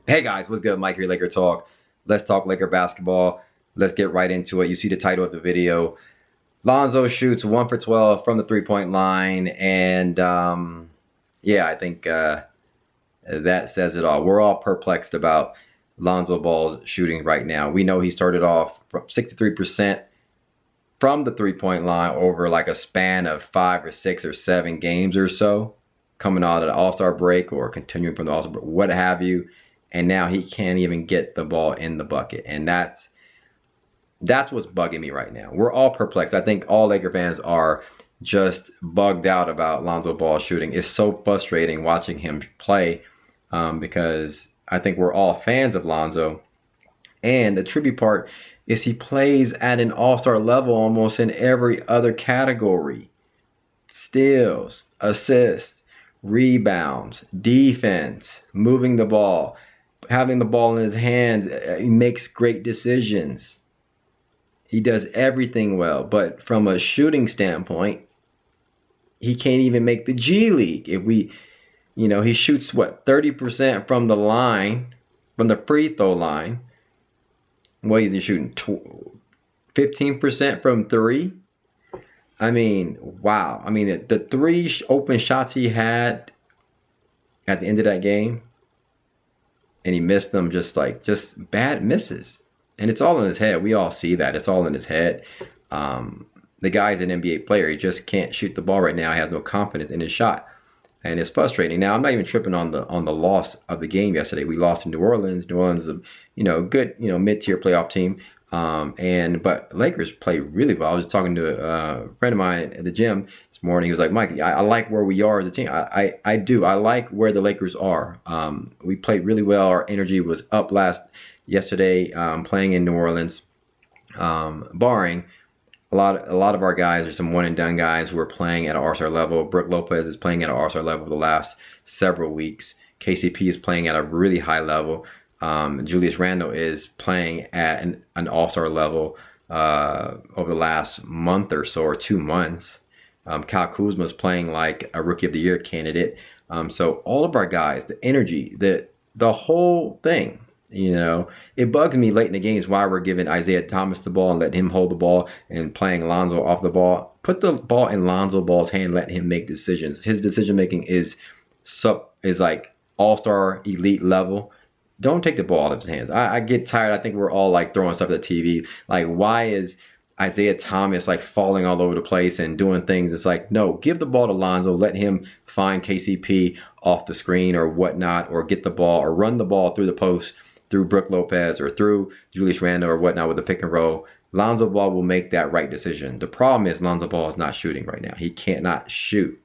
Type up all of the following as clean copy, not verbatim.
Hey guys, what's good? Mike here, Laker Talk. Let's talk Laker basketball. Let's get right into it. You see the title of the video. Lonzo shoots 1 for 12 from the three-point line. And yeah, I think that says it all. We're all perplexed about Lonzo Ball's shooting right now. We know he started off from 63% from the three-point line over like a span of 5 or 6 or 7 games or so, coming out of the All-Star break or continuing from the All-Star break, what have you. And now he can't even get the ball in the bucket. And that's what's bugging me right now. We're all perplexed. I think all Laker fans are just bugged out about Lonzo Ball shooting. It's so frustrating watching him play because I think we're all fans of Lonzo. And the tricky part is he plays at an all-star level almost in every other category. Steals, assists, rebounds, defense, moving the ball, having the ball in his hands. He makes great decisions. He does everything well. But from a shooting standpoint, he can't even make the G League. If we, he shoots, 30% from the line, from the free throw line. What is he shooting? 15% from three? I mean, wow. I mean, the 3 open shots he had at the end of that game, and he missed them just bad misses. And it's all in his head. We all see that. It's all in his head. The guy's an NBA player. He just can't shoot the ball right now. He has no confidence in his shot. And it's frustrating. Now, I'm not even tripping on the loss of the game yesterday. We lost in New Orleans. New Orleans is a good, mid-tier playoff team. But Lakers play really well. I was talking to a friend of mine at the gym this morning. He was like, Mike, I like where we are as a team. I do. I like where the Lakers are. We played really well. Our energy was up yesterday playing in New Orleans, barring a lot of our guys are some one and done guys who are playing at an all-star level. Brook Lopez is playing at an all-star level the last several weeks. KCP is playing at a really high level. Julius Randle is playing at an all-star level over the last month or so, or 2 months. Kyle Kuzma is playing like a Rookie of the Year candidate. So all of our guys, the energy, the whole thing, it bugs me late in the games why we're giving Isaiah Thomas the ball and letting him hold the ball and playing Lonzo off the ball. Put the ball in Lonzo Ball's hand, let him make decisions. His decision making is like all-star elite level. Don't take the ball out of his hands. I get tired. I think we're all like throwing stuff at the TV. Like, why is Isaiah Thomas like falling all over the place and doing things? It's like, no, give the ball to Lonzo. Let him find KCP off the screen or whatnot, or get the ball or run the ball through the post through Brook Lopez or through Julius Randle or whatnot with the pick and roll. Lonzo Ball will make that right decision. The problem is Lonzo Ball is not shooting right now. He can't not shoot.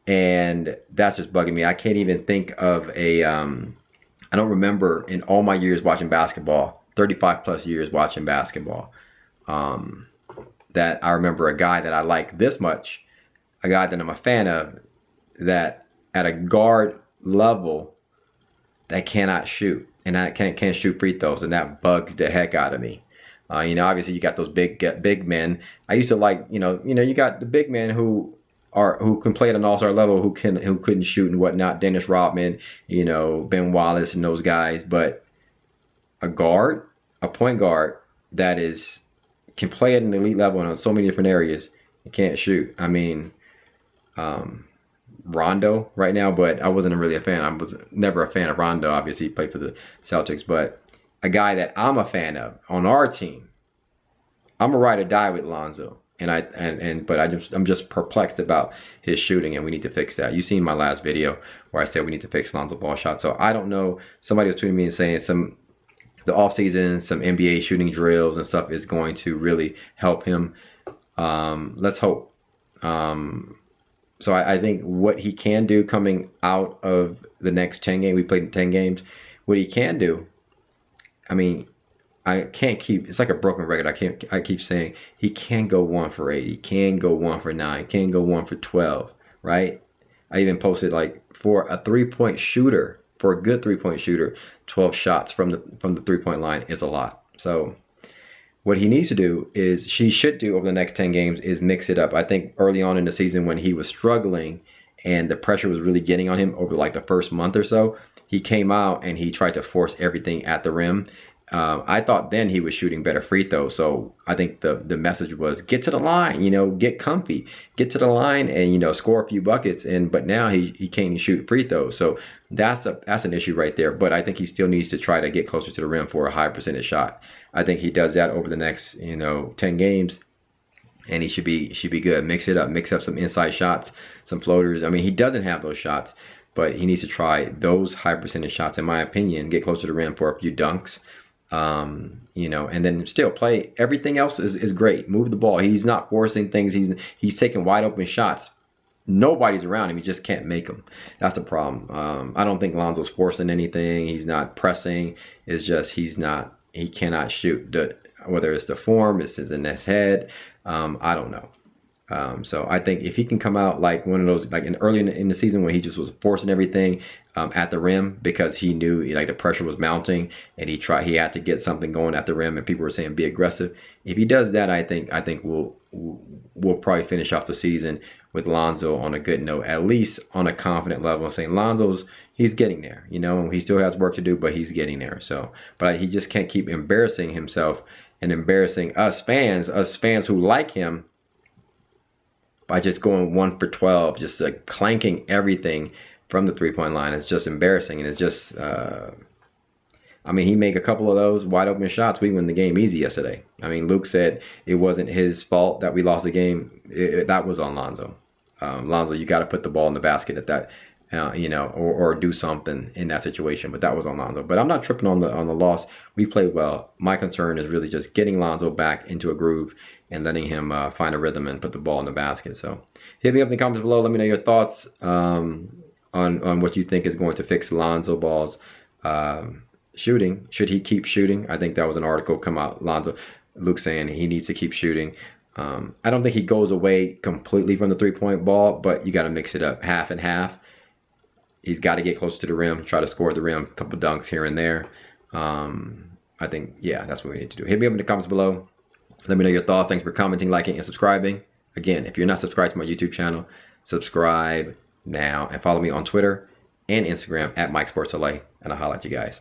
And that's just bugging me. I can't even think of I don't remember in all my years watching basketball, 35 plus years watching basketball, that I remember a guy that I like this much, a guy that I'm a fan of, that at a guard level that cannot shoot, and that can't shoot free throws, and that bugs the heck out of me. Obviously you got those big men. I used to like, you got the big men who can play at an all-star level, who couldn't shoot and whatnot. Dennis Rodman, Ben Wallace and those guys. But a point guard that can play at an elite level and on so many different areas, and can't shoot. I mean, Rondo right now, but I wasn't really a fan. I was never a fan of Rondo. Obviously, he played for the Celtics, but a guy that I'm a fan of on our team, I'm a ride or die with Lonzo. But I'm just perplexed about his shooting, and we need to fix that. You seen my last video where I said we need to fix Lonzo Ball shot. So I don't know. Somebody was tweeting me and saying the offseason, some NBA shooting drills and stuff is going to really help him. Let's hope. So I think what he can do coming out of the next 10 games, we played 10 games, what he can do, I mean, I can't keep, it's like a broken record. I keep saying he can go 1 for 8, he can go 1 for 9, can go 1 for 12, right? I even posted like for a 3-point shooter, for a good 3-point shooter, 12 shots from the 3-point line is a lot. So what he needs to do she should do over the next 10 games is mix it up. I think early on in the season when he was struggling and the pressure was really getting on him over like the first month or so, he came out and he tried to force everything at the rim. I thought then he was shooting better free throws. So I think the message was get to the line, get comfy, get to the line and, score a few buckets. But now he can't even shoot free throws. So that's an issue right there. But I think he still needs to try to get closer to the rim for a high percentage shot. I think he does that over the next, 10 games. And he should be good. Mix it up, mix up some inside shots, some floaters. I mean, he doesn't have those shots, but he needs to try those high percentage shots, in my opinion, get closer to the rim for a few dunks. And then still play. Everything else is great. Move the ball. He's not forcing things. He's taking wide open shots. Nobody's around him. He just can't make them. That's the problem. I don't think Lonzo's forcing anything. He's not pressing. It's just he cannot shoot. Whether it's the form, it's in his head. I don't know. So I think if he can come out like one of those, like early in the season when he just was forcing everything at the rim because he knew like the pressure was mounting and he had to get something going at the rim and people were saying be aggressive. If he does that, I think we'll probably finish off the season with Lonzo on a good note, at least on a confident level, saying he's getting there. He still has work to do, but he's getting there. So, but he just can't keep embarrassing himself and embarrassing us fans who like him, by just going 1 for 12, just clanking everything from the three-point line. It's just embarrassing. And it's just, he made a couple of those wide open shots. We win the game easy yesterday. Luke said it wasn't his fault that we lost the game. That was on Lonzo. Lonzo, you got to put the ball in the basket at that, or do something in that situation. But that was on Lonzo. But I'm not tripping on the loss. We played well. My concern is really just getting Lonzo back into a groove and letting him find a rhythm and put the ball in the basket. So hit me up in the comments below. Let me know your thoughts on what you think is going to fix Lonzo Ball's shooting. Should he keep shooting? I think that was an article come out, Luke saying he needs to keep shooting. I don't think he goes away completely from the three-point ball, but you got to mix it up half and half. He's got to get close to the rim, try to score at the rim, a couple dunks here and there. I think, yeah, that's what we need to do. Hit me up in the comments below. Let me know your thoughts. Thanks for commenting, liking, and subscribing. Again, if you're not subscribed to my YouTube channel, subscribe now and follow me on Twitter and Instagram at MikeSportsLA, and I'll holler at you guys.